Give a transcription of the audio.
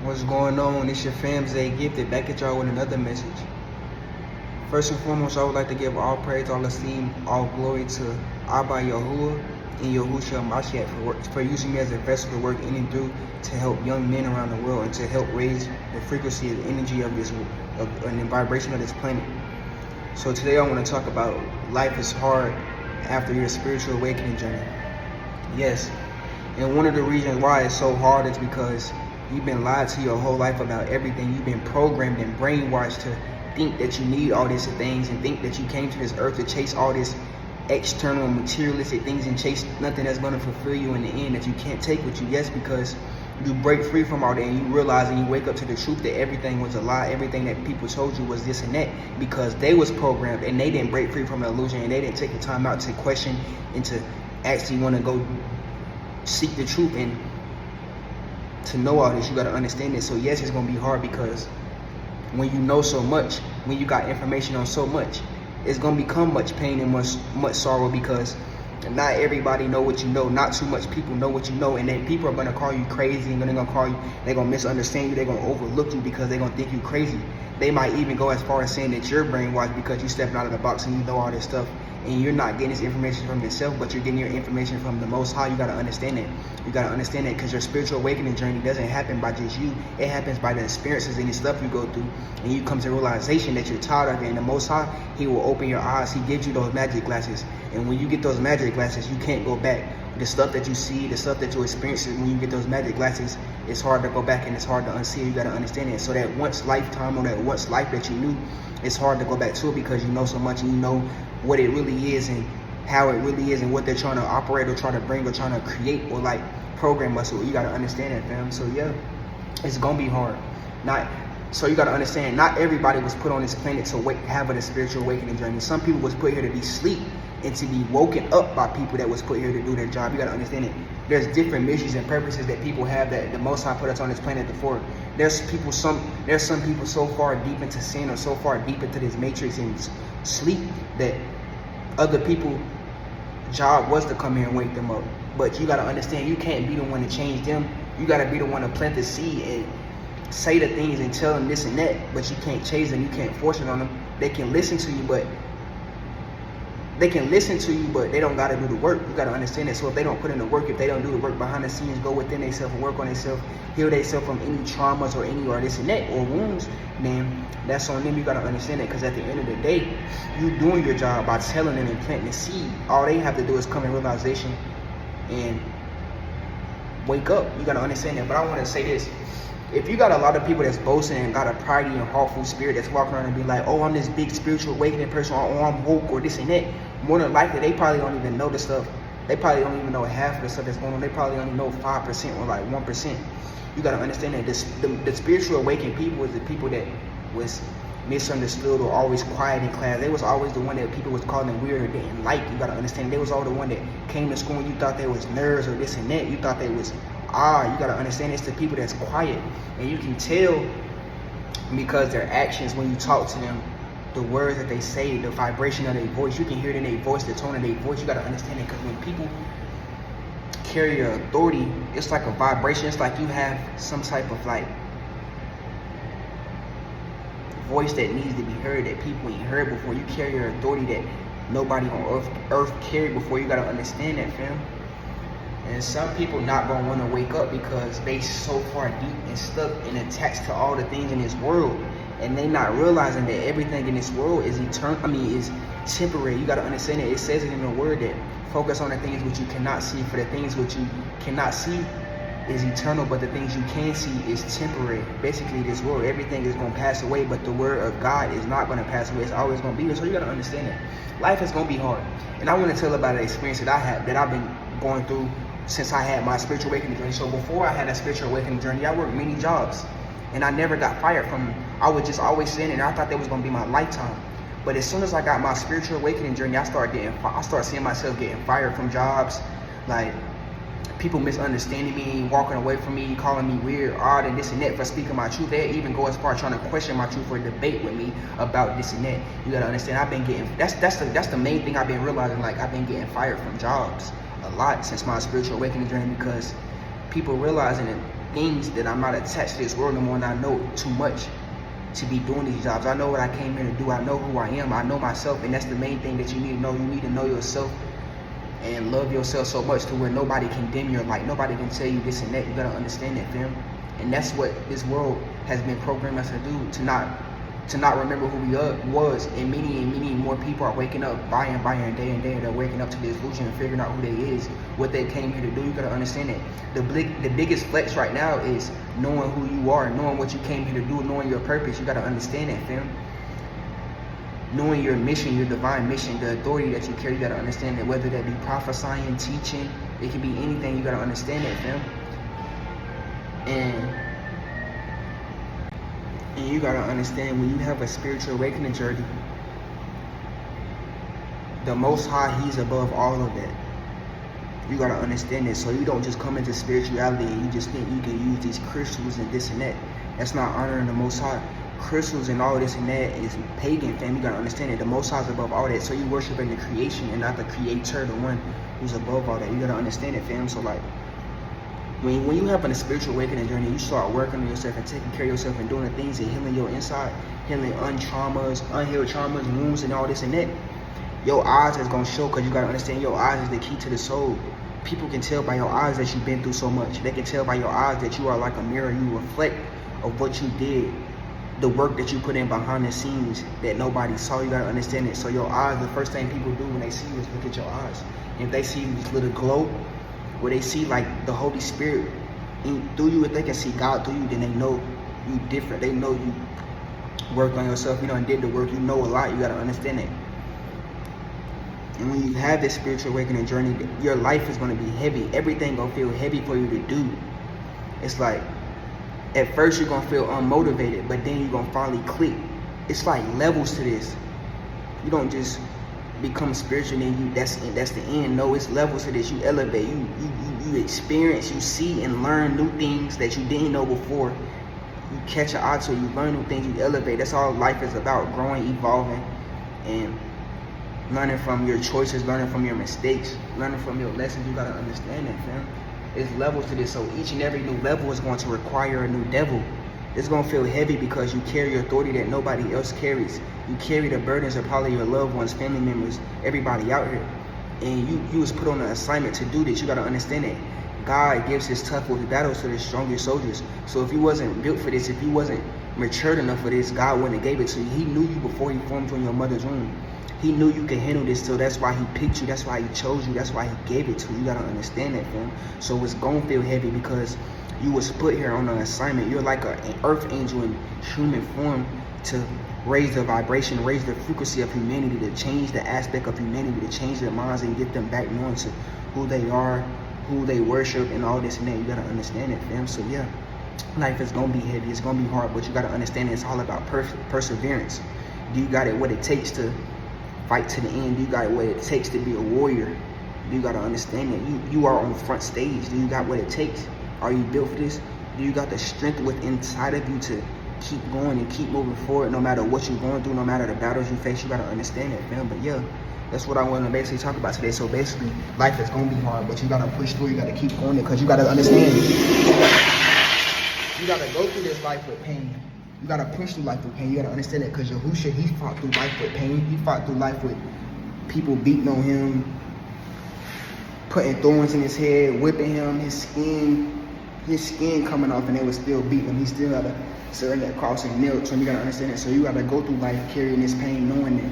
What's going on? It's your fam Zay Gifted back at y'all with another message. First and foremost, I would like to give all praise, all esteem, all glory to Abba Yahuwah and Yahushua Mashiach for using me as a vessel to work in and through to help young men around the world and to help raise the frequency of the energy of this and the vibration of this planet. So today I want to talk about life is hard after your spiritual awakening journey. Yes, and one of the reasons why it's so hard is because you've been lied to your whole life about everything. You've been programmed and brainwashed to think that you need all these things and think that you came to this earth to chase all this external materialistic things and chase nothing that's going to fulfill you in the end, that you can't take with you. Yes, because you break free from all that and you realize and you wake up to the truth that everything was a lie. Everything that people told you was this and that, because they was programmed and they didn't break free from the illusion and they didn't take the time out to question and to actually want to go seek the truth and to know all this. You got to understand it. So yes, it's going to be hard, because when you know so much, when you got information on so much, it's going to become much pain and much sorrow, because not everybody know what you know. Not too much people know what you know, and then people are going to call you crazy, and they're going to call you, they're going to misunderstand you, they're going to overlook you because they're going to think you crazy. They might even go as far as saying that you're brainwashed because you're stepping out of the box and you know all this stuff, and you're not getting this information from yourself, but you're getting your information from the Most High. You got to understand that. You got to understand that, because your spiritual awakening journey doesn't happen by just you. It happens by the experiences and the stuff you go through, and you come to realization that you're tired of it. And the Most High, He will open your eyes. He gives you those magic glasses, and when you get those magic glasses, you can't go back. The stuff that you see, the stuff that you experience, when you get those magic glasses, it's hard to go back and it's hard to unsee. You got to understand it. So that once lifetime, or that once life that you knew, it's hard to go back to it, because you know so much and you know what it really is and how it really is and what they're trying to operate or trying to bring or trying to create or like program us. So you got to understand that, fam. So yeah, it's gonna be hard. So you got to understand, not everybody was put on this planet to have a spiritual awakening journey. Some people was put here to be asleep and to be woken up by people that was put here to do their job. You got to understand it. There's different missions and purposes that people have that the Most High put us on this planet for. There's some people so far deep into sin or so far deep into this matrix and sleep that other people's job was to come here and wake them up. But you got to understand, you can't be the one to change them. You got to be the one to plant the seed and say the things and tell them this and that, but you can't change them. You can't force it on them. They can listen to you, but they don't got to do the work. You got to understand that. So if they don't put in the work, if they don't do the work behind the scenes, go within themselves and work on themselves, heal themselves from any traumas or any or this and that or wounds, then that's on them. You got to understand that, because at the end of the day, you doing your job by telling them and planting the seed. All they have to do is come in realization and wake up. You got to understand that. But I want to say this. If you got a lot of people that's boasting and got a pridey and hurtful spirit that's walking around and be like, oh, I'm this big spiritual awakening person, or oh, I'm woke, or this and that, more than likely, they probably don't even know the stuff. They probably don't even know half of the stuff that's going on. They probably only know 5% or like 1%. You got to understand that the spiritual awakened people is the people that was misunderstood or always quiet in class. They was always the one that people was calling weird or didn't like. You got to understand, they was all the one that came to school and you thought they was nerds or this and that. You thought they was you got to understand, it's the people that's quiet, and you can tell because their actions, when you talk to them, the words that they say, the vibration of their voice, you can hear it in their voice, the tone of their voice. You got to understand it, because when people carry your authority, it's like a vibration. It's like you have some type of like voice that needs to be heard, that people ain't heard before. You carry your authority that nobody on earth carried before. You got to understand that, fam. And some people not gonna want to wake up because they so far deep and stuck and attached to all the things in this world, and they not realizing that everything in this world is eternal. Is temporary. You gotta understand it. It says it in the word that focus on the things which you cannot see, for the things which you cannot see is eternal, but the things you can see is temporary. Basically, this world, everything is gonna pass away, but the word of God is not gonna pass away. It's always gonna be there. So you gotta understand that life is gonna be hard. And I want to tell about an experience that I have, that I've been going through since I had my spiritual awakening journey. So before I had a spiritual awakening journey, I worked many jobs, and I never got fired from them. I was just always sitting there. I thought that was gonna be my lifetime. But as soon as I got my spiritual awakening journey, I started seeing myself getting fired from jobs, like people misunderstanding me, walking away from me, calling me weird, odd, and this and that for speaking my truth. They even go as far as trying to question my truth or debate with me about this and that. You gotta understand, I've been getting, that's the main thing I've been realizing. Like, I've been getting fired from jobs a lot since my spiritual awakening journey, because people realizing that things that I'm not attached to this world no more, and I know too much to be doing these jobs. I know what I came here to do. I know who I am. I know myself, and that's the main thing that you need to know. You need to know yourself and love yourself so much to where nobody can dim your light. Nobody can tell you this and that. You gotta understand that, fam. And that's what this world has been programmed us to do, to not remember who we was. And many more people are waking up by and day and day. They're waking up to this illusion and figuring out who they is, what they came here to do. You gotta understand that. The biggest flex right now is knowing who you are, knowing what you came here to do, knowing your purpose. You gotta understand that, fam. Knowing your mission, your divine mission, the authority that you carry, you gotta understand that. Whether that be prophesying, teaching, it can be anything. You gotta understand that, fam. And you gotta understand, when you have a spiritual awakening journey, the Most High, He's above all of that. You gotta understand that. So you don't just come into spirituality and you just think you can use these crystals and this and that. That's not honoring the Most High. Crystals and all this and that is pagan, fam. You gotta understand that the Most High is above all that. So you worshiping the creation and not the creator, the one who's above all that. You gotta understand it, fam. So like, when you have a spiritual awakening journey, you start working on yourself and taking care of yourself and doing the things and healing your inside, healing unhealed traumas, wounds, and all this and that. Your eyes is gonna show, because you gotta understand your eyes is the key to the soul. People can tell by your eyes that you've been through so much. They can tell by your eyes that you are like a mirror. You reflect of what you did, the work that you put in behind the scenes that nobody saw. You gotta understand it. So your eyes, the first thing people do when they see you is look at your eyes. And if they see this little glow, where they see like the Holy Spirit through you, if they can see God through you, then they know you different. They know you worked on yourself, you know, and did the work. You know a lot. You gotta understand it. And when you have this spiritual awakening journey, your life is gonna be heavy. Everything gonna feel heavy for you to do. It's like, at first you're gonna feel unmotivated, but then you're gonna finally click. It's like levels to this. You don't just become spiritual and that's the end. No, it's levels to this. You elevate, you experience, you see and learn new things that you didn't know before. You catch your eye to it, you learn new things, you elevate. That's all life is about: growing, evolving, and learning from your choices, learning from your mistakes, learning from your lessons. You gotta understand that, fam. There's levels to this, so each and every new level is going to require a new devil. It's gonna feel heavy because you carry authority that nobody else carries. You carry the burdens of probably your loved ones, family members, everybody out here. And you was put on an assignment to do this. You gotta understand that God gives His toughest battles to the strongest soldiers. So if you wasn't built for this, if you wasn't matured enough for this, God wouldn't have gave it to you. He knew you before He formed you in your mother's womb. He knew you could handle this, so that's why He picked you. That's why He chose you. That's why He gave it to you. You gotta understand that, fam. So it's gonna feel heavy because you was put here on an assignment. You're like an earth angel in human form to raise the vibration, raise the frequency of humanity, to change the aspect of humanity, to change their minds and get them back knowing to who they are, who they worship, and all this and that. You gotta understand it, fam. So yeah, life is gonna be heavy. It's gonna be hard, but you gotta understand it's all about perseverance. Do you got it what it takes to fight to the end? Do you got it what it takes to be a warrior? Do you gotta understand that you are on the front stage? Do you got what it takes? Are you built for this? Do you got the strength within inside of you to keep going and keep moving forward no matter what you're going through, no matter the battles you face? You gotta understand that, fam. But yeah, that's what I want to basically talk about today. So basically, life is gonna be hard, but you gotta push through. You gotta keep going, because you gotta understand. You gotta go through this life with pain. You gotta push through life with pain. You gotta understand that, because Yahushua, he fought through life with pain. He fought through life with people beating on him, putting thorns in his head, whipping him, his skin coming off, and they would still beat him. He still gotta sit on that cross and kneel. So you gotta understand that. So you gotta go through life carrying this pain, knowing that